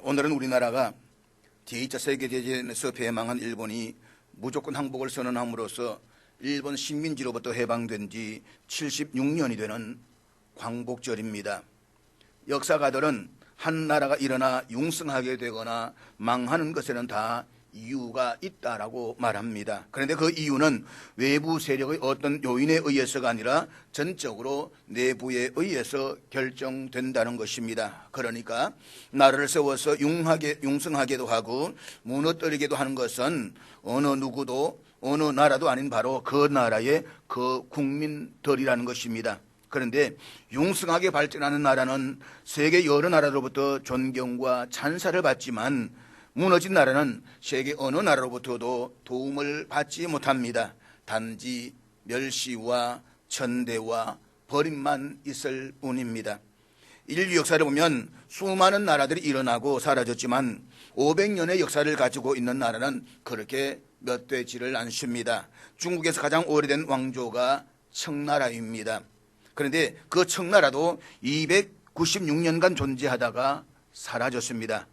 오늘은 우리나라가 제2차 세계대전에서 패망한 일본이 무조건 항복을 선언함으로써 일본 식민지로부터 해방된 지 76년이 되는 광복절입니다. 역사가들은 한 나라가 일어나 융성하게 되거나 망하는 것에는 다 이유가 있다라고 말합니다. 그런데 그 이유는 외부 세력의 어떤 요인에 의해서가 아니라 전적으로 내부에 의해서 결정된다는 것입니다. 그러니까 나라를 세워서 융성하게도 하고 무너뜨리게도 하는 것은 어느 누구도 어느 나라도 아닌 바로 그 나라의 그 국민들이라는 것입니다. 그런데 융성하게 발전하는 나라는 세계 여러 나라로부터 존경과 찬사를 받지만 무너진 나라는 세계 어느 나라로부터도 도움을 받지 못합니다. 단지 멸시와 천대와 버림만 있을 뿐입니다. 인류 역사를 보면 수많은 나라들이 일어나고 사라졌지만 500년의 역사를 가지고 있는 나라는 그렇게 몇 되지를 않습니다. 중국에서 가장 오래된 왕조가 청나라입니다. 그런데 그 청나라도 296년간 존재하다가 사라졌습니다.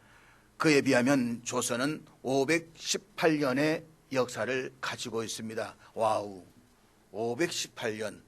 그에 비하면 조선은 518년의 역사를 가지고 있습니다. 와우, 518년.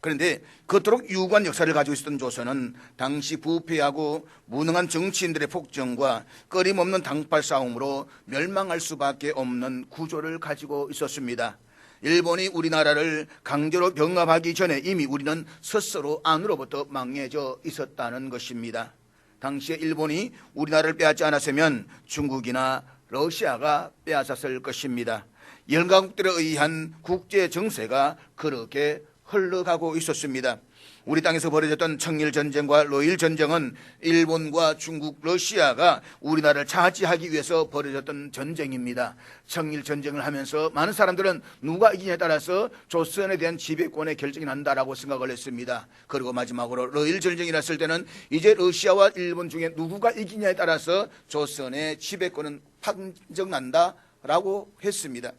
그런데 그토록 유구한 역사를 가지고 있었던 조선은 당시 부패하고 무능한 정치인들의 폭정과 끊임없는 당파 싸움으로 멸망할 수밖에 없는 구조를 가지고 있었습니다. 일본이 우리나라를 강제로 병합하기 전에 이미 우리는 스스로 안으로부터 망해져 있었다는 것입니다. 당시에 일본이 우리나라를 빼앗지 않았으면 중국이나 러시아가 빼앗았을 것입니다. 열강국들에 의한 국제 정세가 그렇게 흘러가고 있었습니다. 우리 땅에서 벌어졌던 청일전쟁과 러일전쟁은 일본과 중국, 러시아가 우리나라를 차지하기 위해서 벌어졌던 전쟁입니다. 청일전쟁을 하면서 많은 사람들은 누가 이기냐에 따라서 조선에 대한 지배권의 결정이 난다라고 생각을 했습니다. 그리고 마지막으로 러일전쟁이 났을 때는 이제 러시아와 일본 중에 누구가 이기냐에 따라서 조선의 지배권은 판정난다라고 했습니다.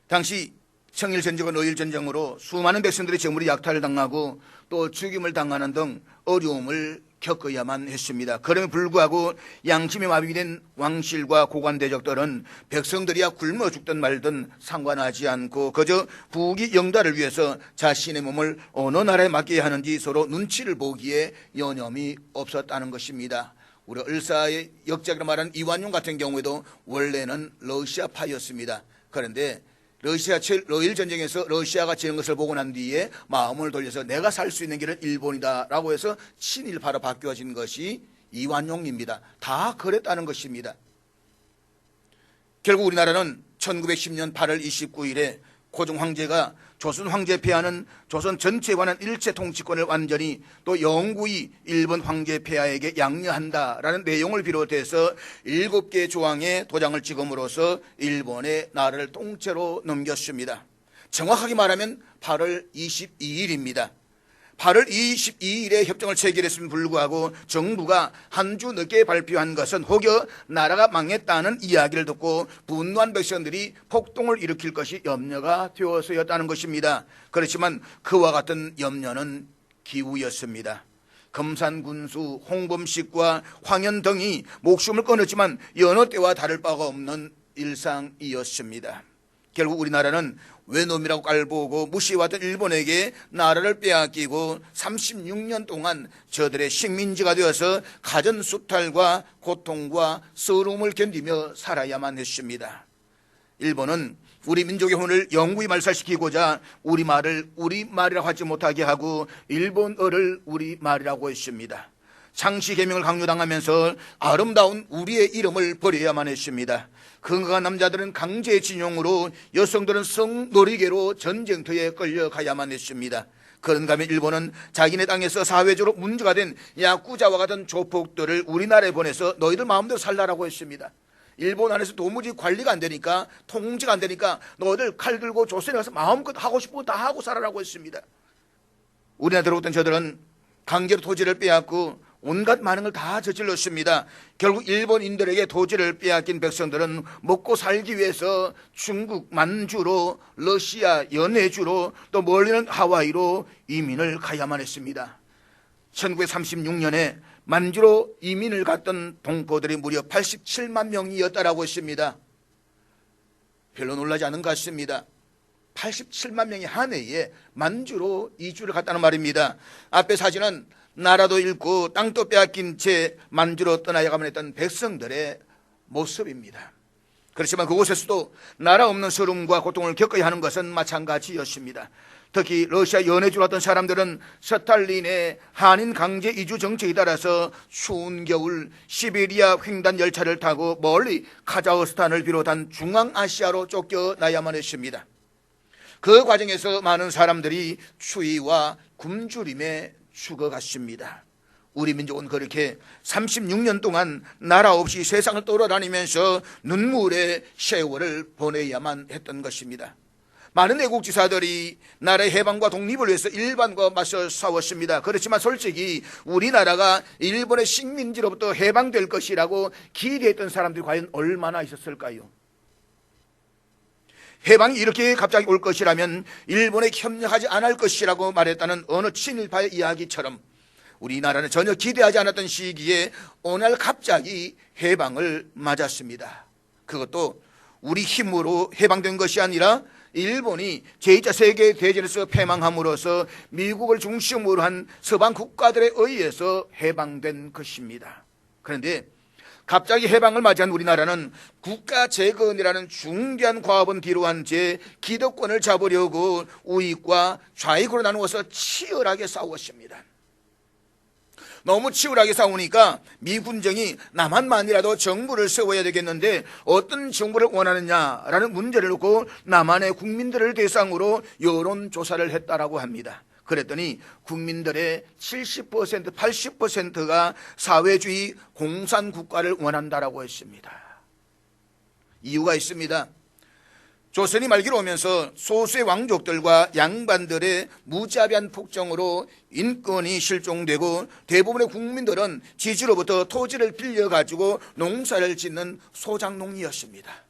당시 청일전쟁과 러일전쟁으로 수많은 백성들의 재물이 약탈을 당하고 또 죽임을 당하는 등 어려움을 겪어야만 했습니다. 그럼에도 불구하고 양심의 마비된 왕실과 고관대적들은 백성들이야 굶어 죽든 말든 상관하지 않고 그저 부귀 영달을 위해서 자신의 몸을 어느 나라에 맡겨야 하는지 서로 눈치를 보기에 여념이 없었다는 것입니다. 우리 을사의 역작이라 말하는 이완용 같은 경우에도 원래는 러시아파였습니다. 그런데 러일 전쟁에서 러시아가 지는 것을 보고 난 뒤에 마음을 돌려서 내가 살 수 있는 길은 일본이다라고 해서 친일파로 바뀌어진 것이 이완용입니다. 다 그랬다는 것입니다. 결국 우리나라는 1910년 8월 29일에 고종 황제가 조선 황제 폐하는 조선 전체에 관한 일체 통치권을 완전히 또 영구히 일본 황제 폐하에게 양려한다라는 내용을 비롯해서 7개의 조항의 도장을 찍음으로써 일본의 나라를 통째로 넘겼습니다. 정확하게 말하면 8월 22일입니다. 8월 22일에 협정을 체결했음에도 불구하고 정부가 한 주 늦게 발표한 것은 혹여 나라가 망했다는 이야기를 듣고 분노한 백성들이 폭동을 일으킬 것이 염려가 되어서였다는 것입니다. 그렇지만 그와 같은 염려는 기우였습니다. 금산군수, 홍범식과 황현 등이 목숨을 끊었지만 여느 때와 다를 바가 없는 일상이었습니다. 결국 우리나라는 외놈이라고 깔보고 무시해왔던 일본에게 나라를 빼앗기고 36년 동안 저들의 식민지가 되어서 가전수탈과 고통과 서러움을 견디며 살아야만 했습니다. 일본은 우리 민족의 혼을 영구히 말살시키고자 우리말을 우리말이라고 하지 못하게 하고 일본어를 우리말이라고 했습니다. 창씨 계명을 강요당하면서 아름다운 우리의 이름을 버려야만 했습니다. 건강한 남자들은 강제징용으로 여성들은 성놀이개로 전쟁터에 끌려가야만 했습니다. 그런가 하면 일본은 자기네 땅에서 사회적으로 문제가 된 야쿠자와 같은 조폭들을 우리나라에 보내서 너희들 마음대로 살라라고 했습니다. 일본 안에서 도무지 관리가 안 되니까 통제가 안 되니까 너희들 칼 들고 조선에 가서 마음껏 하고 싶은 거 다 하고 살아라고 했습니다. 우리나라 들어왔던 저들은 강제로 토지를 빼앗고 온갖 많은 걸 다 저질렀습니다. 결국 일본인들에게 토지를 빼앗긴 백성들은 먹고 살기 위해서 중국 만주로, 러시아 연해주로, 또 멀리는 하와이로 이민을 가야만 했습니다. 1936년에 만주로 이민을 갔던 동포들이 무려 87만 명이었다라고 했습니다. 별로 놀라지 않은 것 같습니다. 87만 명이 한 해에 만주로 이주를 갔다는 말입니다. 앞에 사진은 나라도 잃고 땅도 빼앗긴 채 만주로 떠나야만 했던 백성들의 모습입니다. 그렇지만 그곳에서도 나라 없는 서름과 고통을 겪어야 하는 것은 마찬가지였습니다. 특히 러시아 연해주로 왔던 사람들은 스탈린의 한인 강제 이주 정책에 따라서 추운 겨울 시베리아 횡단 열차를 타고 멀리 카자흐스탄을 비롯한 중앙아시아로 쫓겨나야만 했습니다. 그 과정에서 많은 사람들이 추위와 굶주림에 죽어갔습니다. 우리 민족은 그렇게 36년 동안 나라 없이 세상을 돌아다니면서 눈물의 세월을 보내야만 했던 것입니다. 많은 애국지사들이 나라의 해방과 독립을 위해서 일본과 맞서 싸웠습니다. 그렇지만 솔직히 우리나라가 일본의 식민지로부터 해방될 것이라고 기대했던 사람들이 과연 얼마나 있었을까요? 해방이 이렇게 갑자기 올 것이라면 일본에 협력하지 않을 것이라고 말했다는 어느 친일파의 이야기처럼 우리나라는 전혀 기대하지 않았던 시기에 오늘 갑자기 해방을 맞았습니다. 그것도 우리 힘으로 해방된 것이 아니라 일본이 제2차 세계대전에서 패망함으로써 미국을 중심으로 한 서방 국가들에 의해서 해방된 것입니다. 그런데 갑자기 해방을 맞이한 우리나라는 국가 재건이라는 중대한 과업은 뒤로한 채 기득권을 잡으려고 우익과 좌익으로 나누어서 치열하게 싸웠습니다. 너무 치열하게 싸우니까 미군정이 남한만이라도 정부를 세워야 되겠는데 어떤 정부를 원하느냐라는 문제를 놓고 남한의 국민들을 대상으로 여론조사를 했다라고 합니다. 그랬더니 국민들의 70%, 80%가 사회주의 공산국가를 원한다라고 했습니다. 이유가 있습니다. 조선이 말기로 오면서 소수의 왕족들과 양반들의 무자비한 폭정으로 인권이 실종되고 대부분의 국민들은 지주로부터 토지를 빌려가지고 농사를 짓는 소작농이었습니다.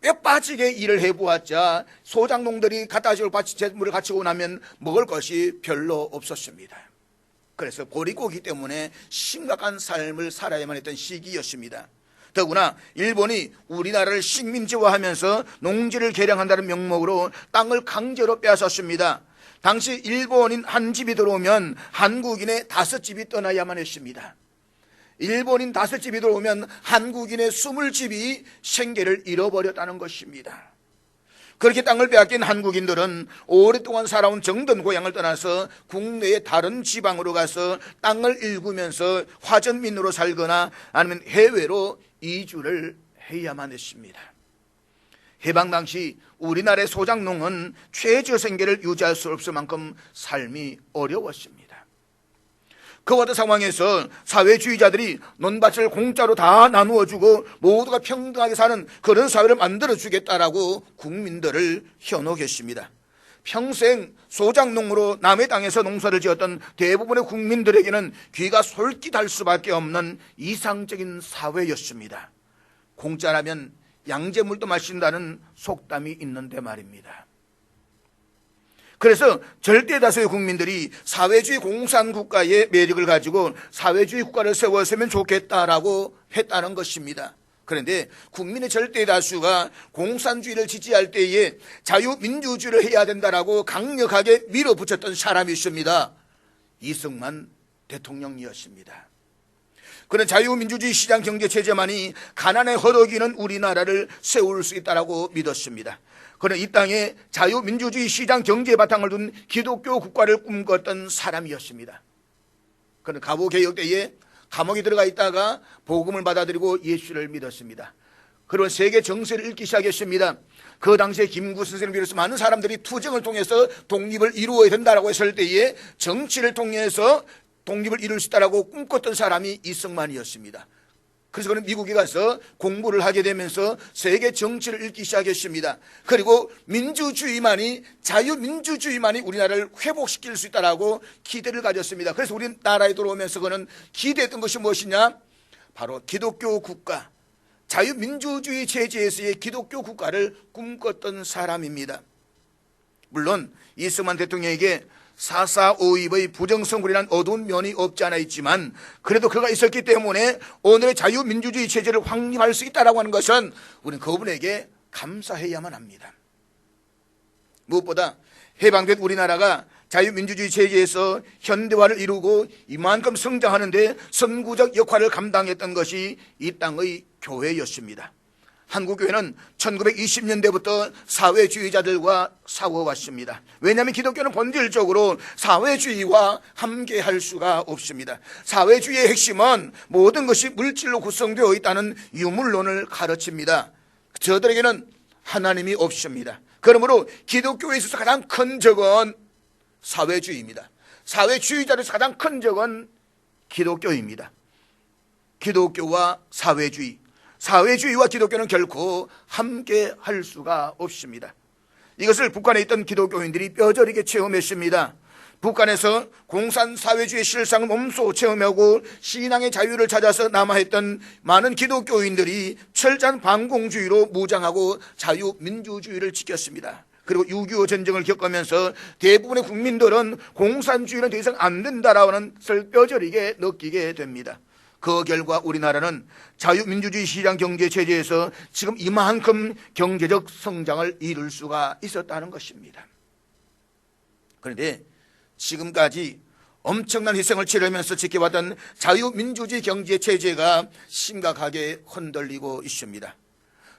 뼈 빠지게 일을 해보았자 소작농들이 갖다 줄 재물을 갖추고 나면 먹을 것이 별로 없었습니다. 그래서 보릿고기 때문에 심각한 삶을 살아야만 했던 시기였습니다. 더구나 일본이 우리나라를 식민지화하면서 농지를 개량한다는 명목으로 땅을 강제로 빼앗았습니다. 당시 일본인 한 집이 들어오면 한국인의 5집이 떠나야만 했습니다. 일본인 5집이 들어오면 한국인의 20집이 생계를 잃어버렸다는 것입니다. 그렇게 땅을 빼앗긴 한국인들은 오랫동안 살아온 정든 고향을 떠나서 국내의 다른 지방으로 가서 땅을 일구면서 화전민으로 살거나 아니면 해외로 이주를 해야만 했습니다. 해방 당시 우리나라의 소작농은 최저 생계를 유지할 수 없을 만큼 삶이 어려웠습니다. 그와 같은 상황에서 사회주의자들이 논밭을 공짜로 다 나누어주고 모두가 평등하게 사는 그런 사회를 만들어주겠다라고 국민들을 현혹했습니다. 평생 소작농으로 남의 땅에서 농사를 지었던 대부분의 국민들에게는 귀가 솔깃할 수밖에 없는 이상적인 사회였습니다. 공짜라면 양잿물도 마신다는 속담이 있는데 말입니다. 그래서 절대 다수의 국민들이 사회주의 공산국가의 매력을 가지고 사회주의 국가를 세웠으면 좋겠다라고 했다는 것입니다. 그런데 국민의 절대 다수가 공산주의를 지지할 때에 자유민주주의를 해야 된다라고 강력하게 밀어붙였던 사람이 있습니다. 이승만 대통령이었습니다. 그런 자유민주주의 시장 경제체제만이 가난에 허덕이는 우리나라를 세울 수 있다라고 믿었습니다. 그는 이 땅에 자유민주주의 시장 경제의 바탕을 둔 기독교 국가를 꿈꿨던 사람이었습니다. 그는 갑오개혁 때에 감옥에 들어가 있다가 복음을 받아들이고 예수를 믿었습니다. 그런 세계 정세를 읽기 시작했습니다. 그 당시에 김구 선생을 비롯해서 많은 사람들이 투쟁을 통해서 독립을 이루어야 된다라고 했을 때에 정치를 통해서 독립을 이룰 수 있다라고 꿈꿨던 사람이 이승만이었습니다. 그래서 그는 미국에 가서 공부를 하게 되면서 세계 정치를 읽기 시작했습니다. 그리고 민주주의만이, 자유민주주의만이 우리나라를 회복시킬 수 있다라고 기대를 가졌습니다. 그래서 우리나라에 들어오면서 그는 기대했던 것이 무엇이냐? 바로 기독교 국가, 자유민주주의 체제에서의 기독교 국가를 꿈꿨던 사람입니다. 물론 이승만 대통령에게 사사오입의 부정선거리란 어두운 면이 없지 않아 있지만 그래도 그가 있었기 때문에 오늘의 자유민주주의 체제를 확립할 수 있다고 하는 것은 우리는 그분에게 감사해야만 합니다. 무엇보다 해방된 우리나라가 자유민주주의 체제에서 현대화를 이루고 이만큼 성장하는데 선구적 역할을 감당했던 것이 이 땅의 교회였습니다. 한국교회는 1920년대부터 사회주의자들과 싸워왔습니다. 왜냐하면 기독교는 본질적으로 사회주의와 함께할 수가 없습니다. 사회주의의 핵심은 모든 것이 물질로 구성되어 있다는 유물론을 가르칩니다. 저들에게는 하나님이 없습니다. 그러므로 기독교에 있어서 가장 큰 적은 사회주의입니다. 사회주의자로서 가장 큰 적은 기독교입니다. 기독교와 사회주의, 사회주의와 기독교는 결코 함께 할 수가 없습니다. 이것을 북한에 있던 기독교인들이 뼈저리게 체험했습니다. 북한에서 공산사회주의 실상을 몸소 체험하고 신앙의 자유를 찾아서 남아있던 많은 기독교인들이 철저한 반공주의로 무장하고 자유민주주의를 지켰습니다. 그리고 6.25 전쟁을 겪으면서 대부분의 국민들은 공산주의는 더 이상 안 된다라는 것을 뼈저리게 느끼게 됩니다. 그 결과 우리나라는 자유민주주의 시장 경제체제에서 지금 이만큼 경제적 성장을 이룰 수가 있었다는 것입니다. 그런데 지금까지 엄청난 희생을 치르면서 지켜왔던 자유민주주의 경제체제가 심각하게 흔들리고 있습니다.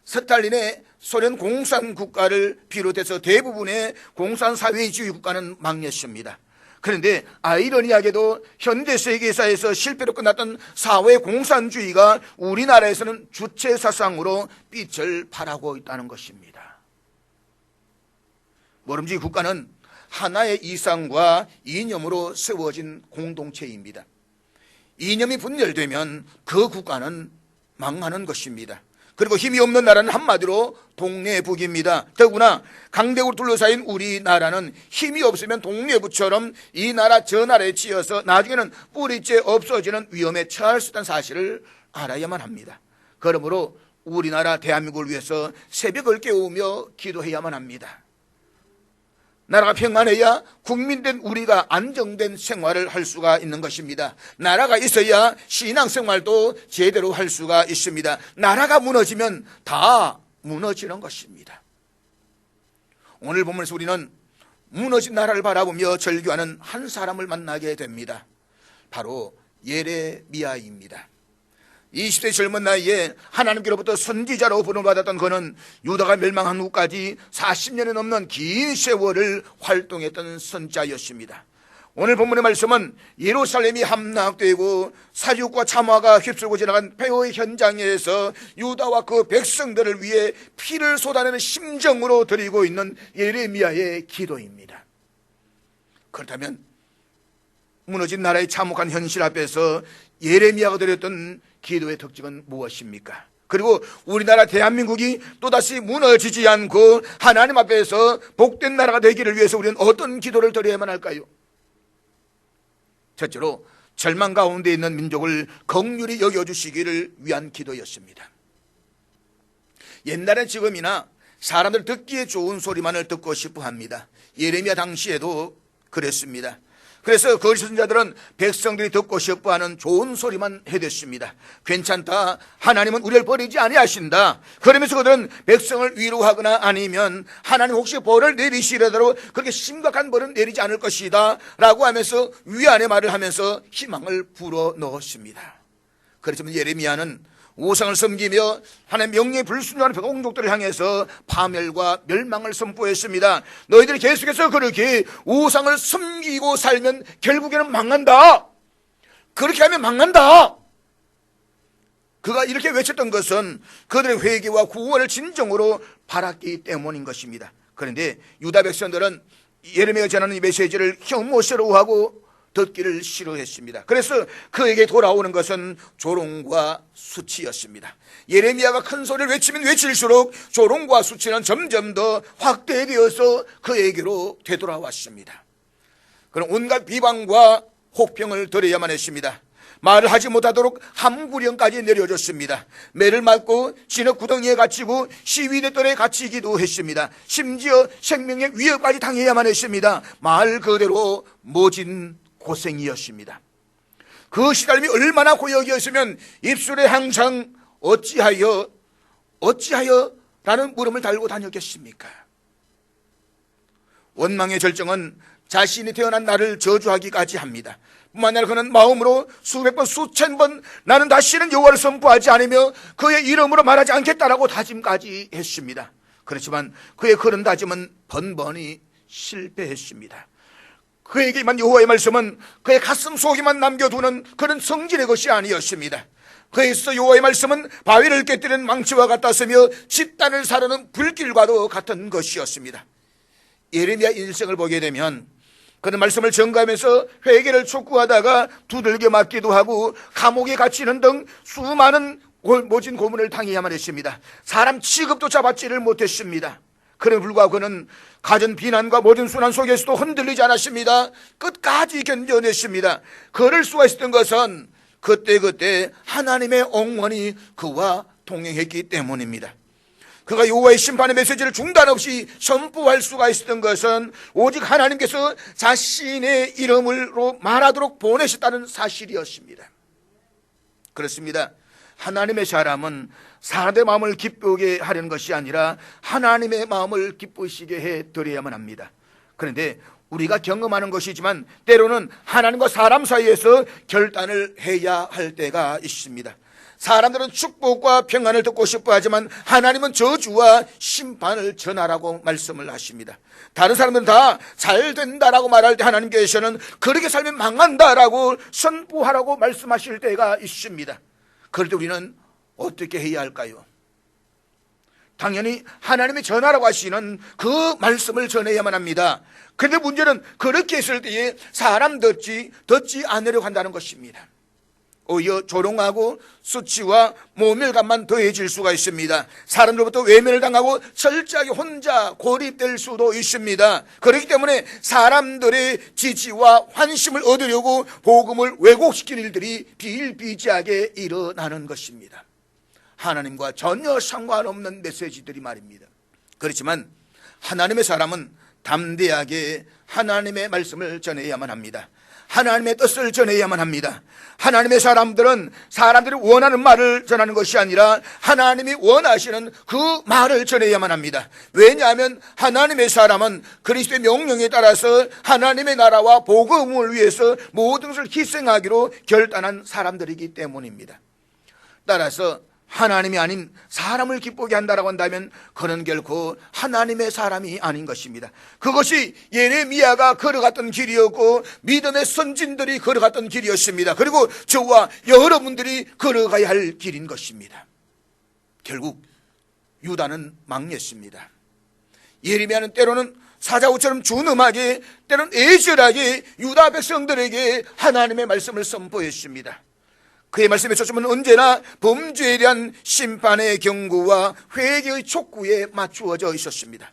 스탈린의 소련 공산국가를 비롯해서 대부분의 공산사회주의 국가는 망했습니다. 그런데 아이러니하게도 현대 세계사에서 실패로 끝났던 사회 공산주의가 우리나라에서는 주체 사상으로 빛을 발하고 있다는 것입니다. 모름지기 국가는 하나의 이상과 이념으로 세워진 공동체입니다. 이념이 분열되면 그 국가는 망하는 것입니다. 그리고 힘이 없는 나라는 한마디로 독립국입니다. 더구나 강대국으로 둘러싸인 우리나라는 힘이 없으면 독립국처럼 이 나라 저 나라에 치여서 나중에는 뿌리째 없어지는 위험에 처할 수 있다는 사실을 알아야만 합니다. 그러므로 우리나라 대한민국을 위해서 새벽을 깨우며 기도해야만 합니다. 나라가 평안해야 국민된 우리가 안정된 생활을 할 수가 있는 것입니다. 나라가 있어야 신앙생활도 제대로 할 수가 있습니다. 나라가 무너지면 다 무너지는 것입니다. 오늘 본문에서 우리는 무너진 나라를 바라보며 절규하는 한 사람을 만나게 됩니다. 바로 예레미야입니다. 20대 젊은 나이에 하나님께로부터 선지자로 부름받았던 그는 유다가 멸망한 후까지 40년이 넘는 긴 세월을 활동했던 선지자였습니다. 오늘 본문의 말씀은 예루살렘이 함락되고 사륙과 참화가 휩쓸고 지나간 폐허의 현장에서 유다와 그 백성들을 위해 피를 쏟아내는 심정으로 드리고 있는 예레미야의 기도입니다. 그렇다면 무너진 나라의 참혹한 현실 앞에서 예레미야가 드렸던 기도의 특징은 무엇입니까? 그리고 우리나라 대한민국이 또다시 무너지지 않고 하나님 앞에서 복된 나라가 되기를 위해서 우리는 어떤 기도를 드려야만 할까요? 첫째로 절망 가운데 있는 민족을 긍휼히 여겨주시기를 위한 기도였습니다. 옛날엔 지금이나 사람들 듣기에 좋은 소리만을 듣고 싶어 합니다. 예레미야 당시에도 그랬습니다. 그래서 거짓 선지자들은 백성들이 듣고 싶어하는 좋은 소리만 해댔습니다. 괜찮다, 하나님은 우리를 버리지 아니하신다. 그러면서 그들은 백성을 위로하거나 아니면 하나님 혹시 벌을 내리시려도 그렇게 심각한 벌은 내리지 않을 것이다 라고 하면서 위안의 말을 하면서 희망을 불어넣었습니다. 그렇지만 예레미야는 우상을 섬기며 하나님 명령에 불순종하는 백성족들을 향해서 파멸과 멸망을 선포했습니다. 너희들이 계속해서 그렇게 우상을 섬기고 살면 결국에는 망한다. 그렇게 하면 망한다. 그가 이렇게 외쳤던 것은 그들의 회개와 구원을 진정으로 바랐기 때문인 것입니다. 그런데 유다 백성들은 예레미야가 전하는 이 메시지를 혐오스러워하고 듣기를 싫어했습니다. 그래서 그에게 돌아오는 것은 조롱과 수치였습니다. 예레미야가 큰 소리를 외치면 외칠수록 조롱과 수치는 점점 더 확대되어서 그에게로 되돌아왔습니다. 그럼 온갖 비방과 혹평을 드려야만 했습니다. 말을 하지 못하도록 함구령까지 내려줬습니다. 매를 맞고 진흙 구덩이에 갇히고 시위대들에 갇히기도 했습니다. 심지어 생명의 위협까지 당해야만 했습니다. 말 그대로 모진 고생이었습니다. 그 시달림이 얼마나 고역이었으면 입술에 항상 어찌하여 라는 물음을 달고 다녔겠습니까? 원망의 절정은 자신이 태어난 나를 저주하기까지 합니다. 뿐만 아니라 그는 마음으로 수백 번 수천 번 나는 다시는 여호와를 선포하지 않으며 그의 이름으로 말하지 않겠다라고 다짐까지 했습니다. 그렇지만 그의 그런 다짐은 번번이 실패했습니다. 그에게만 여호와의 말씀은 그의 가슴 속에만 남겨두는 그런 성질의 것이 아니었습니다. 그에 있어 여호와의 말씀은 바위를 깨뜨리는 망치와 같았으며 집단을 사르는 불길과도 같은 것이었습니다. 예레미야 인생을 보게 되면 그는 말씀을 전가하면서 회개를 촉구하다가 두들겨 맞기도 하고 감옥에 갇히는 등 수많은 모진 고문을 당해야만 했습니다. 사람 취급조차 받지를 못했습니다. 그럼에 불구하고 그는 갖은 비난과 모든 순환 속에서도 흔들리지 않았습니다. 끝까지 견뎌냈습니다. 그럴 수가 있었던 것은 그때 하나님의 옹원이 그와 동행했기 때문입니다. 그가 여호와의 심판의 메시지를 중단 없이 선포할 수가 있었던 것은 오직 하나님께서 자신의 이름으로 말하도록 보내셨다는 사실이었습니다. 그렇습니다. 하나님의 사람은 사람의 마음을 기쁘게 하려는 것이 아니라 하나님의 마음을 기쁘시게 해드려야만 합니다. 그런데 우리가 경험하는 것이지만 때로는 하나님과 사람 사이에서 결단을 해야 할 때가 있습니다. 사람들은 축복과 평안을 듣고 싶어 하지만 하나님은 저주와 심판을 전하라고 말씀을 하십니다. 다른 사람들은 다 잘 된다라고 말할 때 하나님께서는 그렇게 살면 망한다라고 선포하라고 말씀하실 때가 있습니다. 그럴 때 우리는 어떻게 해야 할까요? 당연히 하나님이 전하라고 하시는 그 말씀을 전해야만 합니다. 그런데 문제는 그렇게 했을 때에 사람 듣지 않으려고 한다는 것입니다. 오히려 조롱하고 수치와 모멸감만 더해질 수가 있습니다. 사람들로부터 외면을 당하고 철저하게 혼자 고립될 수도 있습니다. 그렇기 때문에 사람들의 지지와 환심을 얻으려고 복음을 왜곡시키는 일들이 비일비재하게 일어나는 것입니다. 하나님과 전혀 상관없는 메시지들이 말입니다. 그렇지만 하나님의 사람은 담대하게 하나님의 말씀을 전해야만 합니다. 하나님의 뜻을 전해야만 합니다. 하나님의 사람들은 사람들이 원하는 말을 전하는 것이 아니라 하나님이 원하시는 그 말을 전해야만 합니다. 왜냐하면 하나님의 사람은 그리스도의 명령에 따라서 하나님의 나라와 복음을 위해서 모든 것을 희생하기로 결단한 사람들이기 때문입니다. 따라서 하나님이 아닌 사람을 기쁘게 한다라고 한다면 그는 결코 하나님의 사람이 아닌 것입니다. 그것이 예레미야가 걸어갔던 길이었고 믿음의 선진들이 걸어갔던 길이었습니다. 그리고 저와 여러분들이 걸어가야 할 길인 것입니다. 결국 유다는 망했습니다. 예레미야는 때로는 사자우처럼 준엄하게 때로는 애절하게 유다 백성들에게 하나님의 말씀을 선포했습니다. 그의 말씀의 초점은 언제나 범죄에 대한 심판의 경고와 회개의 촉구에 맞추어져 있었습니다.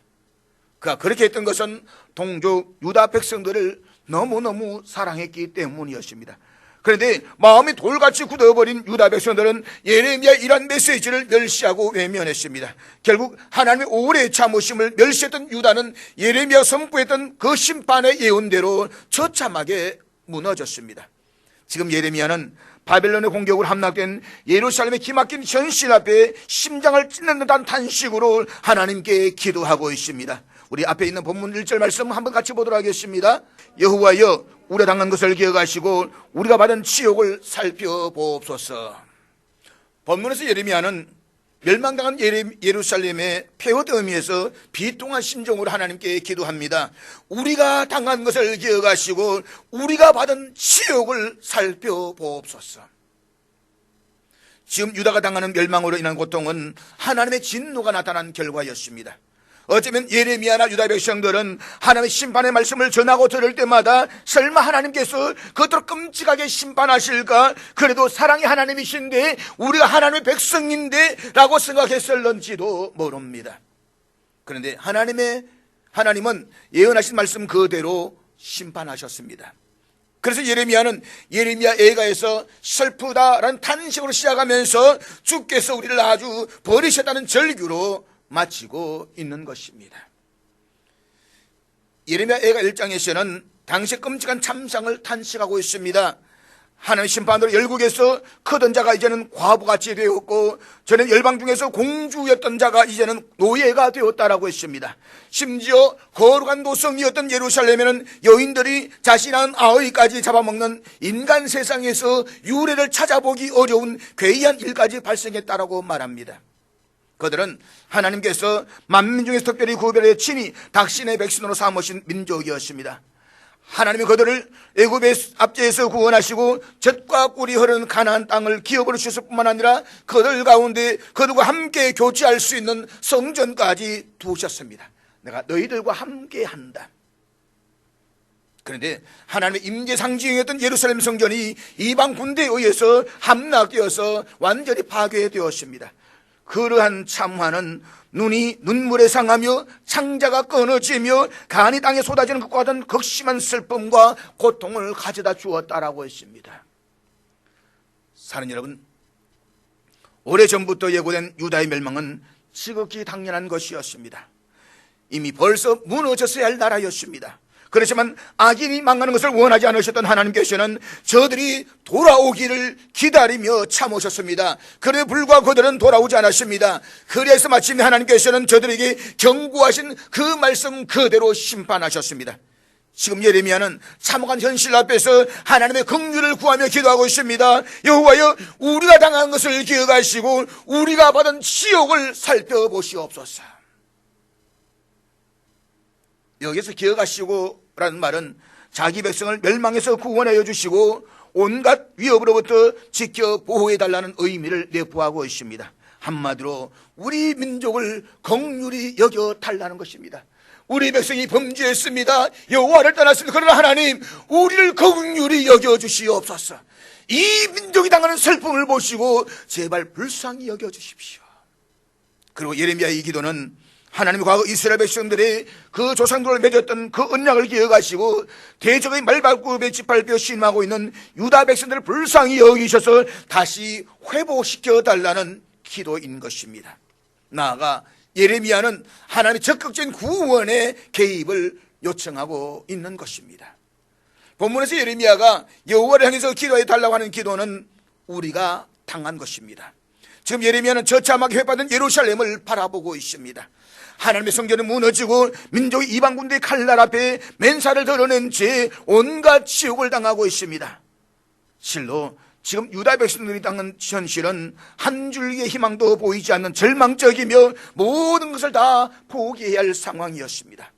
그가 그렇게 했던 것은 동족 유다 백성들을 너무너무 사랑했기 때문이었습니다. 그런데 마음이 돌같이 굳어버린 유다 백성들은 예레미야의 이러한 메시지를 멸시하고 외면했습니다. 결국 하나님의 오래 참으심을 멸시했던 유다는 예레미야 선포했던 그 심판의 예언대로 처참하게 무너졌습니다. 지금 예레미야는 바벨론의 공격으로 함락된 예루살렘의 기막힌 현실 앞에 심장을 찢는 듯한 탄식으로 하나님께 기도하고 있습니다. 우리 앞에 있는 본문 1절 말씀 한번 같이 보도록 하겠습니다. 여호와여 우리가 당한 것을 기억하시고 우리가 받은 치욕을 살펴보옵소서. 본문에서 예레미야는 멸망당한 예루살렘의 폐허됨에서 비통한 심정으로 하나님께 기도합니다. 우리가 당한 것을 기억하시고 우리가 받은 치욕을 살펴보옵소서. 지금 유다가 당하는 멸망으로 인한 고통은 하나님의 진노가 나타난 결과였습니다. 어쩌면 예레미야나 유다 백성들은 하나님의 심판의 말씀을 전하고 들을 때마다 설마 하나님께서 그토록 끔찍하게 심판하실까? 그래도 사랑의 하나님이신데 우리가 하나님의 백성인데 라고 생각했을런지도 모릅니다. 그런데 하나님은 예언하신 말씀 그대로 심판하셨습니다. 그래서 예레미야는 예레미야 애가에서 슬프다라는 탄식으로 시작하면서 주께서 우리를 아주 버리셨다는 절규로 마치고 있는 것입니다. 예레미야 애가 1장에서는 당시 끔찍한 참상을 탄식하고 있습니다. 하나님의 심판으로 열국에서 크던 자가 이제는 과부같이 되었고, 전에 열방 중에서 공주였던 자가 이제는 노예가 되었다라고 했습니다. 심지어 거룩한 도성이었던 예루살렘에는 여인들이 자신한 아이까지 잡아먹는 인간 세상에서 유래를 찾아보기 어려운 괴이한 일까지 발생했다라고 말합니다. 그들은 하나님께서 만민 중에서 특별히 구별해 친히 당신의 백성으로 삼으신 민족이었습니다. 하나님이 그들을 애굽의 압제에서 구원하시고 젖과 꿀이 흐르는 가나안 땅을 기업으로 주셨을 뿐만 아니라 그들 가운데 그들과 함께 교제할 수 있는 성전까지 두셨습니다. 내가 너희들과 함께 한다. 그런데 하나님의 임재 상징이었던 예루살렘 성전이 이방 군대에 의해서 함락되어서 완전히 파괴되었습니다. 그러한 참화는 눈이 눈물에 상하며 창자가 끊어지며 간이 땅에 쏟아지는 것과 같은 극심한 슬픔과 고통을 가져다 주었다라고 했습니다. 사는 여러분, 오래전부터 예고된 유다의 멸망은 지극히 당연한 것이었습니다. 이미 벌써 무너졌어야 할 나라였습니다. 그렇지만 악인이 망하는 것을 원하지 않으셨던 하나님께서는 저들이 돌아오기를 기다리며 참으셨습니다. 그럼에도 불구하고 그들은 돌아오지 않았습니다. 그래서 마침내 하나님께서는 저들에게 경고하신 그 말씀 그대로 심판하셨습니다. 지금 예레미야는 참혹한 현실 앞에서 하나님의 긍휼을 구하며 기도하고 있습니다. 여호와여, 우리가 당한 것을 기억하시고 우리가 받은 치욕을 살펴보시옵소서. 여기서 기억하시고 라는 말은 자기 백성을 멸망에서 구원하여 주시고 온갖 위협으로부터 지켜 보호해 달라는 의미를 내포하고 있습니다. 한마디로 우리 민족을 긍휼히 여겨 달라는 것입니다. 우리 백성이 범죄했습니다. 여호와를 떠났습니다. 그러나 하나님, 우리를 긍휼히 여겨 주시옵소서. 이 민족이 당하는 슬픔을 보시고 제발 불쌍히 여겨 주십시오. 그리고 예레미야의 이 기도는 하나님이 과거 이스라엘 백성들의 그 조상들을 맺었던 그 언약을 기억하시고 대적의 말발굽에 짓밟혀 신음하고 있는 유다 백성들을 불쌍히 여기셔서 다시 회복시켜 달라는 기도인 것입니다. 나아가 예레미야는 하나님의 적극적인 구원의 개입을 요청하고 있는 것입니다. 본문에서 예레미야가 여호와를 향해서 기도해 달라고 하는 기도는 우리가 당한 것입니다. 지금 예레미야는 처참하게 회받은 예루살렘을 바라보고 있습니다. 하나님의 성전은 무너지고 민족이 이방 군대의 칼날 앞에 맨살을 드러낸 채 온갖 치욕을 당하고 있습니다. 실로 지금 유다 백성들이 당한 현실은 한 줄기의 희망도 보이지 않는 절망적이며 모든 것을 다 포기해야 할 상황이었습니다.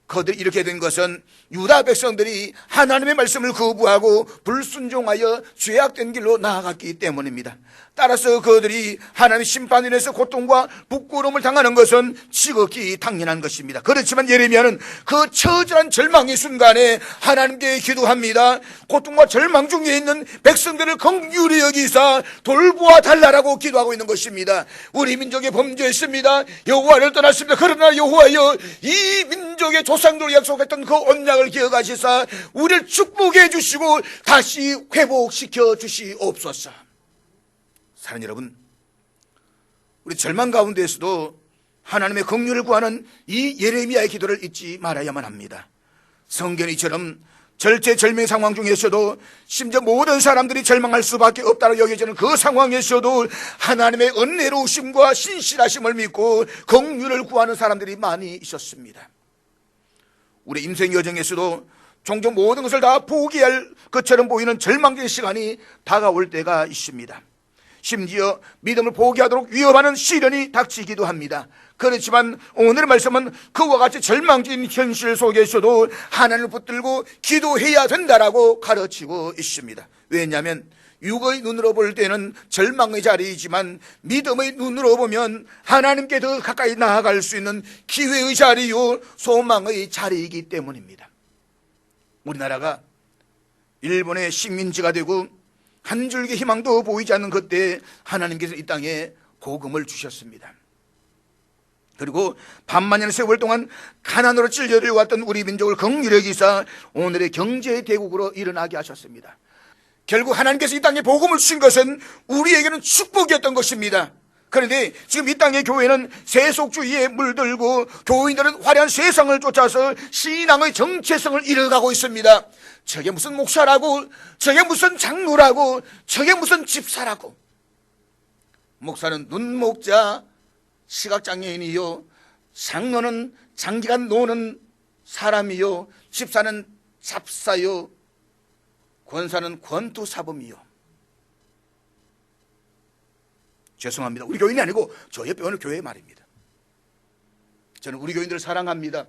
그들이 이렇게 된 것은 유다 백성들이 하나님의 말씀을 거부하고 불순종하여 죄악된 길로 나아갔기 때문입니다. 따라서 그들이 하나님의 심판에 인해서 고통과 부끄러움을 당하는 것은 지극히 당연한 것입니다. 그렇지만 예레미야는 그 처절한 절망의 순간에 하나님께 기도합니다. 고통과 절망 중에 있는 백성들을 긍휼히 여기사 돌보아 달라라고 기도하고 있는 것입니다. 우리 민족이 범죄했습니다. 여호와를 떠났습니다. 그러나 여호와여, 이 민족의 조상들이 약속했던 그 언약을 기억하시사 우리를 축복해 주시고 다시 회복시켜 주시옵소서. 사랑하는 여러분, 우리 절망 가운데에서도 하나님의 긍휼을 구하는 이 예레미야의 기도를 잊지 말아야만 합니다. 성경이 이처럼 절체절명 상황 중에서도 심지어 모든 사람들이 절망할 수밖에 없다고 여겨지는 그 상황에서도 하나님의 은혜로우심과 신실하심을 믿고 긍휼을 구하는 사람들이 많이 있었습니다. 우리 인생 여정에서도 종종 모든 것을 다 포기할 것처럼 보이는 절망적인 시간이 다가올 때가 있습니다. 심지어 믿음을 포기하도록 위협하는 시련이 닥치기도 합니다. 그렇지만 오늘의 말씀은 그와 같이 절망적인 현실 속에서도 하나님을 붙들고 기도해야 된다라고 가르치고 있습니다. 왜냐하면 육의 눈으로 볼 때는 절망의 자리이지만 믿음의 눈으로 보면 하나님께 더 가까이 나아갈 수 있는 기회의 자리요 소망의 자리이기 때문입니다. 우리나라가 일본의 식민지가 되고 한 줄기 희망도 보이지 않는 그때 하나님께서 이 땅에 복음을 주셨습니다. 그리고 반만년의 세월 동안 가난으로 찔려들어왔던 우리 민족을 긍휼히 여기사 오늘의 경제 대국으로 일어나게 하셨습니다. 결국 하나님께서 이 땅에 복음을 주신 것은 우리에게는 축복이었던 것입니다. 그런데 지금 이 땅의 교회는 세속주의에 물들고 교인들은 화려한 세상을 쫓아서 신앙의 정체성을 잃어가고 있습니다. 저게 무슨 목사라고, 저게 무슨 장로라고, 저게 무슨 집사라고. 목사는 눈목자, 시각장애인이요, 장로는 장기간 노는 사람이요, 집사는 잡사요, 권사는 권투사범이요. 죄송합니다. 우리 교인이 아니고 저 옆에 어느 교회 말입니다. 저는 우리 교인들을 사랑합니다.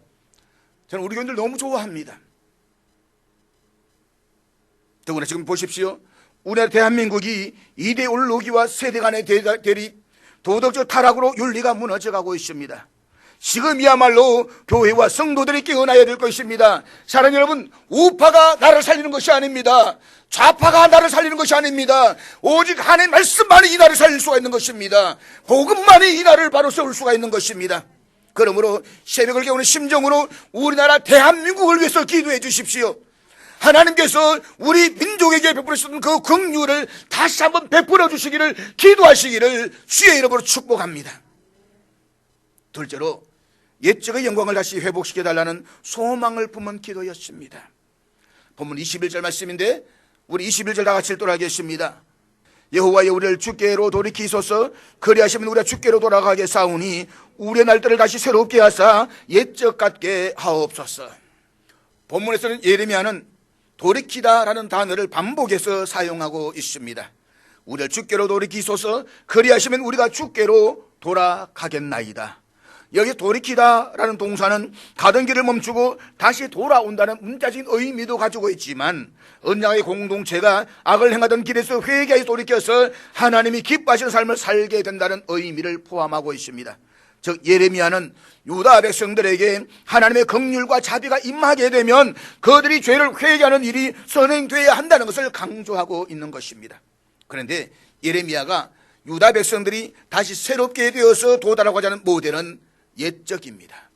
저는 우리 교인들 너무 좋아합니다. 더구나 지금 보십시오. 우리나라 대한민국이 이데올로기와 세대 간의 대립, 도덕적 타락으로 윤리가 무너져가고 있습니다. 지금이야말로 교회와 성도들이 깨어나야 될 것입니다. 사랑하는 여러분, 우파가 나를 살리는 것이 아닙니다. 좌파가 나를 살리는 것이 아닙니다. 오직 하나님의 말씀만이 이 나라를 살릴 수가 있는 것입니다. 복음만이 이 나라를 바로 세울 수가 있는 것입니다. 그러므로 새벽을 깨우는 심정으로 우리나라 대한민국을 위해서 기도해 주십시오. 하나님께서 우리 민족에게 베풀으셨던 그 긍휼을 다시 한번 베풀어 주시기를 기도하시기를 주의 이름으로 축복합니다. 둘째로 옛적의 영광을 다시 회복시켜달라는 소망을 품은 기도였습니다. 본문 21절 말씀인데 우리 21절 다 같이 읽도록하겠습니다. 여호와여 우리를 주께로 돌이키소서. 그리하시면 우리가 주께로 돌아가겠사오니 우리의 날들을 다시 새롭게 하사 옛적 같게 하옵소서. 본문에서는 예레미야는 돌이키다라는 단어를 반복해서 사용하고 있습니다. 우리를 주께로 돌이키소서. 그리하시면 우리가 주께로 돌아가겠나이다. 여기 돌이키다라는 동사는 가던 길을 멈추고 다시 돌아온다는 문자적인 의미도 가지고 있지만 언약의 공동체가 악을 행하던 길에서 회개하여 돌이켜서 하나님이 기뻐하시는 삶을 살게 된다는 의미를 포함하고 있습니다. 즉 예레미야는 유다 백성들에게 하나님의 긍휼과 자비가 임하게 되면 그들이 죄를 회개하는 일이 선행되어야 한다는 것을 강조하고 있는 것입니다. 그런데 예레미야가 유다 백성들이 다시 새롭게 되어서 도달하고자 하는 모델은 옛적입니다.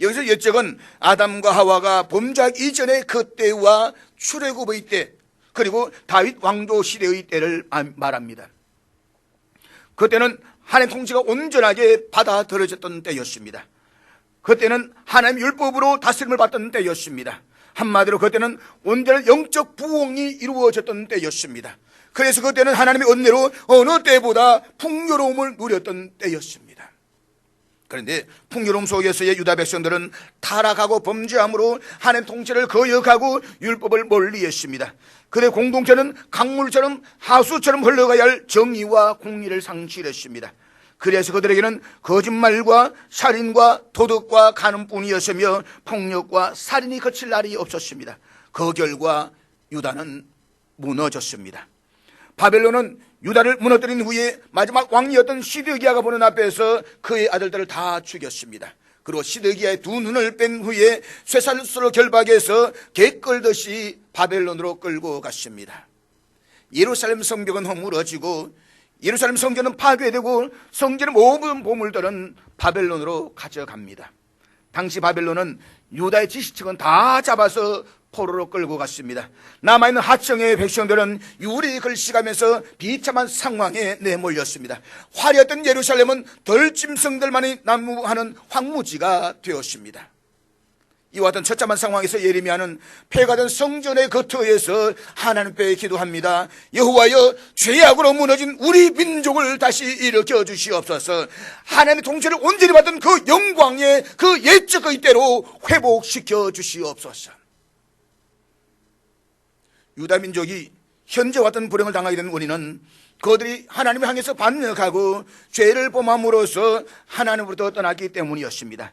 여기서 옛적은 아담과 하와가 범죄하기 이전의 그때와 출애굽의 때, 그리고 다윗 왕조 시대의 때를 말합니다. 그때는 하나님의 통치가 온전하게 받아들여졌던 때였습니다. 그때는 하나님의 율법으로 다스림을 받던 때였습니다. 한마디로 그때는 온전한 영적 부흥이 이루어졌던 때였습니다. 그래서 그때는 하나님의 은혜로 어느 때보다 풍요로움을 누렸던 때였습니다. 그런데 풍요로움 속에서의 유다 백성들은 타락하고 범죄함으로 하나님의 통치를 거역하고 율법을 멀리했습니다. 그들의 공동체는 강물처럼 하수처럼 흘러가야 할 정의와 공의를 상실했습니다. 그래서 그들에게는 거짓말과 살인과 도덕과 간음뿐이었으며 폭력과 살인이 그칠 날이 없었습니다. 그 결과 유다는 무너졌습니다. 바벨론은 유다를 무너뜨린 후에 마지막 왕이었던 시드기야가 보는 앞에서 그의 아들들을 다 죽였습니다. 그리고 시드기야의 두 눈을 뺀 후에 쇠살수로 결박해서 개 끌듯이 바벨론으로 끌고 갔습니다. 예루살렘 성벽은 허물어지고 예루살렘 성전은 파괴되고 성전의 모든 보물들은 바벨론으로 가져갑니다. 당시 바벨론은 유다의 지시층은 다 잡아서 포로로 끌고 갔습니다. 남아있는 하층의 백성들은 유리 글씨가면서 비참한 상황에 내몰렸습니다. 화려했던 예루살렘은 덜짐승들만이 난무하는 황무지가 되었습니다. 이와 같은 처참한 상황에서 예레미야는 폐가된 성전의 겉터에서 하나님께 기도합니다. 여호와여, 죄악으로 무너진 우리 민족을 다시 일으켜 주시옵소서. 하나님의 통치를 온전히 받은 그 영광의 그 옛적의 때로 회복시켜 주시옵소서. 유다 민족이 현재 왔던 불행을 당하게 된 원인은 그들이 하나님을 향해서 반역하고 죄를 범함으로써 하나님으로부터 떠났기 때문이었습니다.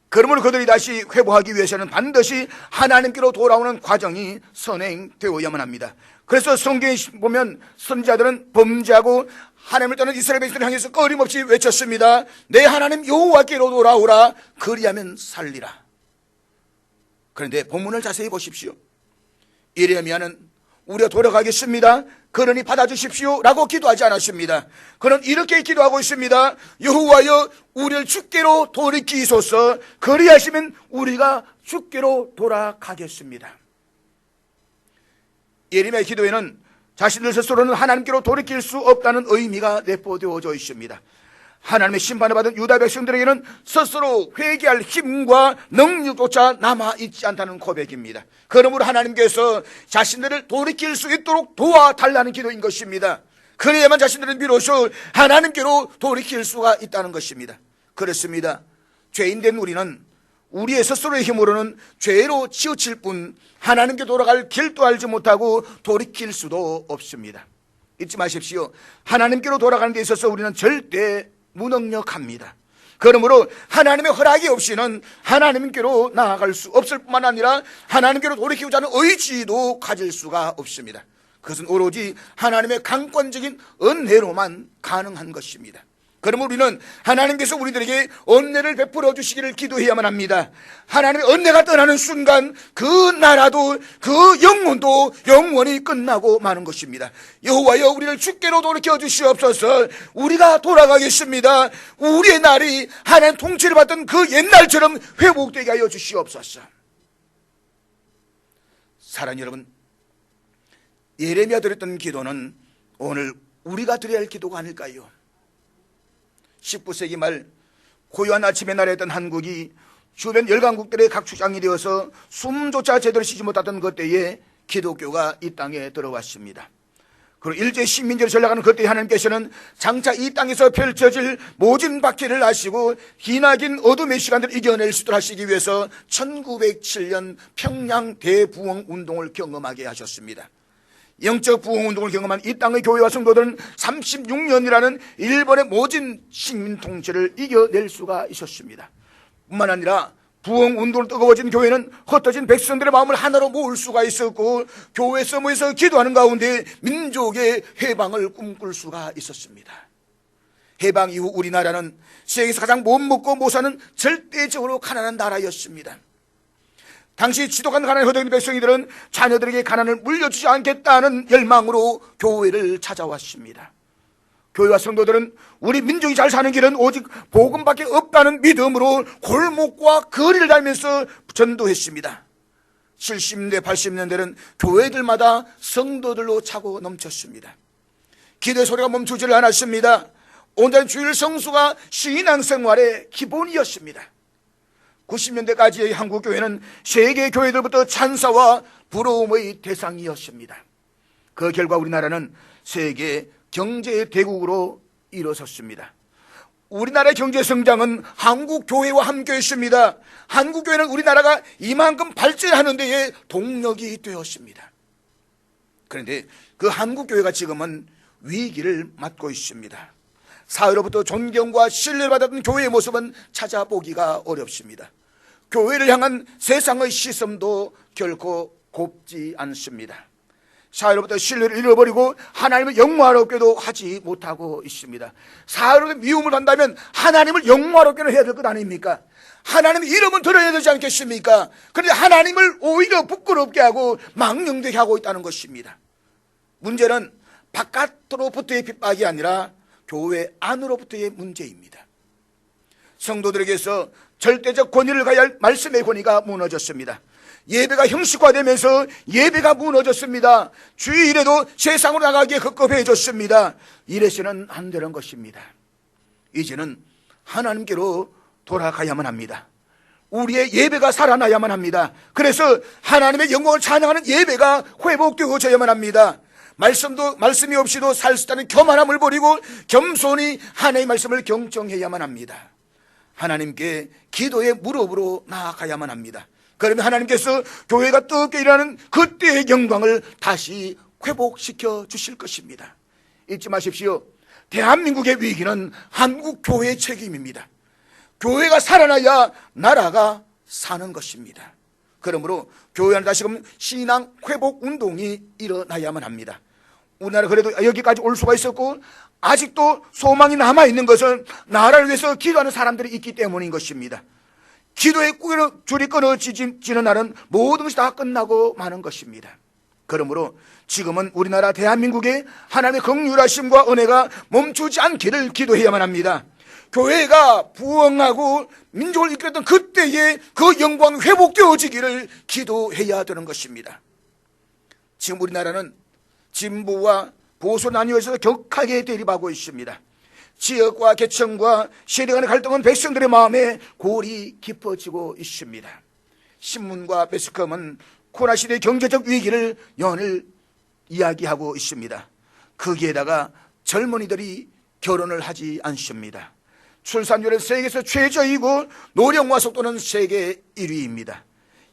그러므로 그들이 다시 회복하기 위해서는 반드시 하나님께로 돌아오는 과정이 선행되어야만 합니다. 그래서 성경에 보면 선지자들은 범죄하고 하나님을 떠난 이스라엘 백성을 향해서 끊임없이 외쳤습니다. 내 하나님 여호와께로 돌아오라. 그리하면 살리라. 그런데 본문을 자세히 보십시오. 예레미야는 우리가 돌아가겠습니다, 그러니 받아주십시오 라고 기도하지 않았습니다. 그는 이렇게 기도하고 있습니다. 여호와여, 우리를 주께로 돌이키소서. 그리하시면 우리가 주께로 돌아가겠습니다. 예레미야의 기도에는 자신들 스스로는 하나님께로 돌이킬 수 없다는 의미가 내포되어져 있습니다. 하나님의 심판을 받은 유다 백성들에게는 스스로 회개할 힘과 능력조차 남아있지 않다는 고백입니다. 그러므로 하나님께서 자신들을 돌이킬 수 있도록 도와달라는 기도인 것입니다. 그래야만 자신들은 비로소 하나님께로 돌이킬 수가 있다는 것입니다. 그렇습니다. 죄인된 우리는 우리의 스스로의 힘으로는 죄로 치우칠 뿐 하나님께 돌아갈 길도 알지 못하고 돌이킬 수도 없습니다. 잊지 마십시오. 하나님께로 돌아가는 데 있어서 우리는 절대 무능력합니다. 그러므로 하나님의 허락이 없이는 하나님께로 나아갈 수 없을 뿐만 아니라 하나님께로 돌이키고자 하는 의지도 가질 수가 없습니다. 그것은 오로지 하나님의 강권적인 은혜로만 가능한 것입니다. 그러므로 우리는 하나님께서 우리들에게 은혜를 베풀어 주시기를 기도해야만 합니다. 하나님의 은혜가 떠나는 순간 그 나라도 그 영혼도 영원히 끝나고 마는 것입니다. 여호와여, 우리를 주께로 돌이켜 주시옵소서. 우리가 돌아가겠습니다. 우리의 날이 하나님 통치를 받던 그 옛날처럼 회복되게 하여 주시옵소서. 사랑하는 여러분, 예레미야 드렸던 기도는 오늘 우리가 드려야 할 기도가 아닐까요? 19세기 말 고요한 아침에 날했던 한국이 주변 열강국들의 각축장이 되어서 숨조차 제대로 쉬지 못하던 그때에 기독교가 이 땅에 들어왔습니다. 그리고 일제 식민지로 전락하는 그때 하나님께서는 장차 이 땅에서 펼쳐질 모진 박해를 아시고 기나긴 어둠의 시간들을 이겨낼 수 있도록 하시기 위해서 1907년 평양 대부흥 운동을 경험하게 하셨습니다. 영적 부흥운동을 경험한 이 땅의 교회와 성도들은 36년이라는 일본의 모진 식민 통치를 이겨낼 수가 있었습니다. 뿐만 아니라 부흥운동을 뜨거워진 교회는 흩어진 백성들의 마음을 하나로 모을 수가 있었고, 교회 서머에서 기도하는 가운데 민족의 해방을 꿈꿀 수가 있었습니다. 해방 이후 우리나라는 세계에서 가장 못 먹고 못 사는 절대적으로 가난한 나라였습니다. 당시 지독한 가난에 허덕이는 백성이들은 자녀들에게 가난을 물려주지 않겠다는 열망으로 교회를 찾아왔습니다. 교회와 성도들은 우리 민족이 잘 사는 길은 오직 복음밖에 없다는 믿음으로 골목과 거리를 다니면서 전도했습니다. 70년대 80년대는 교회들마다 성도들로 차고 넘쳤습니다. 기도의 소리가 멈추지를 않았습니다. 온전한 주일 성수가 신앙생활의 기본이었습니다. 90년대까지의 한국교회는 세계 교회들부터 찬사와 부러움의 대상이었습니다. 그 결과 우리나라는 세계 경제의 대국으로 일어섰습니다. 우리나라의 경제 성장은 한국교회와 함께했습니다. 한국교회는 우리나라가 이만큼 발전하는 데에 동력이 되었습니다. 그런데 그 한국교회가 지금은 위기를 맞고 있습니다. 사회로부터 존경과 신뢰를 받았던 교회의 모습은 찾아보기가 어렵습니다. 교회를 향한 세상의 시선도 결코 곱지 않습니다. 사회로부터 신뢰를 잃어버리고 하나님을 영화롭게도 하지 못하고 있습니다. 사회로부터 미움을 받는다면 하나님을 영화롭게는 해야 될 것 아닙니까? 하나님의 이름은 들어야 되지 않겠습니까? 그런데 하나님을 오히려 부끄럽게 하고 망령되게 하고 있다는 것입니다. 문제는 바깥으로부터의 핍박이 아니라 교회 안으로부터의 문제입니다. 성도들에게서 절대적 권위를 가야 할 말씀의 권위가 무너졌습니다. 예배가 형식화되면서 예배가 무너졌습니다. 주일에도 세상으로 나가기에 급급해졌습니다. 이래서는 안 되는 것입니다. 이제는 하나님께로 돌아가야만 합니다. 우리의 예배가 살아나야만 합니다. 그래서 하나님의 영광을 찬양하는 예배가 회복되어져야만 합니다. 말씀이 없이도 살 수 있다는 교만함을 버리고 겸손히 하나님의 말씀을 경청해야만 합니다. 하나님께 기도의 무릎으로 나아가야만 합니다. 그러면 하나님께서 교회가 뜨겁게 일하는 그때의 영광을 다시 회복시켜 주실 것입니다. 잊지 마십시오. 대한민국의 위기는 한국교회의 책임입니다. 교회가 살아나야 나라가 사는 것입니다. 그러므로 교회 안에 다시금 신앙 회복 운동이 일어나야만 합니다. 우리나라 그래도 여기까지 올 수가 있었고 아직도 소망이 남아있는 것은 나라를 위해서 기도하는 사람들이 있기 때문인 것입니다. 기도의 줄이 끊어지는 날은 모든 것이 다 끝나고 마는 것입니다. 그러므로 지금은 우리나라 대한민국의 하나님의 긍휼하심과 은혜가 멈추지 않기를 기도해야만 합니다. 교회가 부흥하고 민족을 이끌었던 그때의 그 영광 회복되어지기를 기도해야 되는 것입니다. 지금 우리나라는 진보와 보수 나뉘어서 격하게 대립하고 있습니다. 지역과 계층과 세대 간의 갈등은 백성들의 마음에 골이 깊어지고 있습니다. 신문과 매스컴은 코로나 시대의 경제적 위기를 연일 이야기하고 있습니다. 거기에다가 젊은이들이 결혼을 하지 않습니다. 출산율은 세계에서 최저이고 노령화 속도는 세계 1위입니다.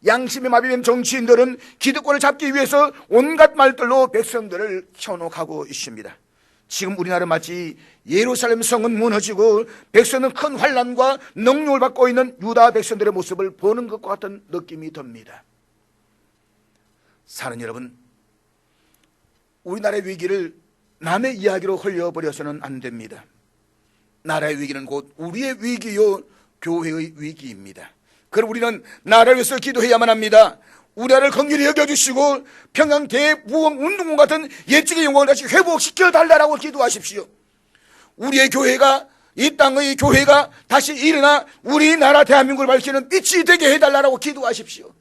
양심이 마비된 정치인들은 기득권을 잡기 위해서 온갖 말들로 백성들을 현혹하고 있습니다. 지금 우리나라 마치 예루살렘 성은 무너지고 백성은 큰 환난과 능욕을 받고 있는 유다 백성들의 모습을 보는 것과 같은 느낌이 듭니다. 사는 여러분, 우리나라의 위기를 남의 이야기로 흘려버려서는 안 됩니다. 나라의 위기는 곧 우리의 위기요 교회의 위기입니다. 그럼 우리는 나라를 위해서 기도해야만 합니다. 우리나라를 긍휼히 여겨주시고 평양 대무웅운동군 같은 옛적의 영광을 다시 회복시켜달라고 기도하십시오. 우리의 교회가, 이 땅의 교회가 다시 일어나 우리나라 대한민국을 밝히는 빛이 되게 해달라고 기도하십시오.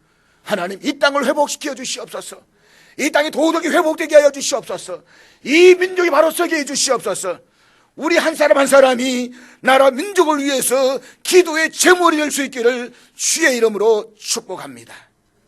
하나님, 이 땅을 회복시켜 주시옵소서. 이 땅의 도덕이 회복되게 하여 주시옵소서. 이 민족이 바로 서게 해 주시옵소서. 우리 한 사람 한 사람이 나라 민족을 위해서 기도의 제물이 될 수 있기를 주의 이름으로 축복합니다.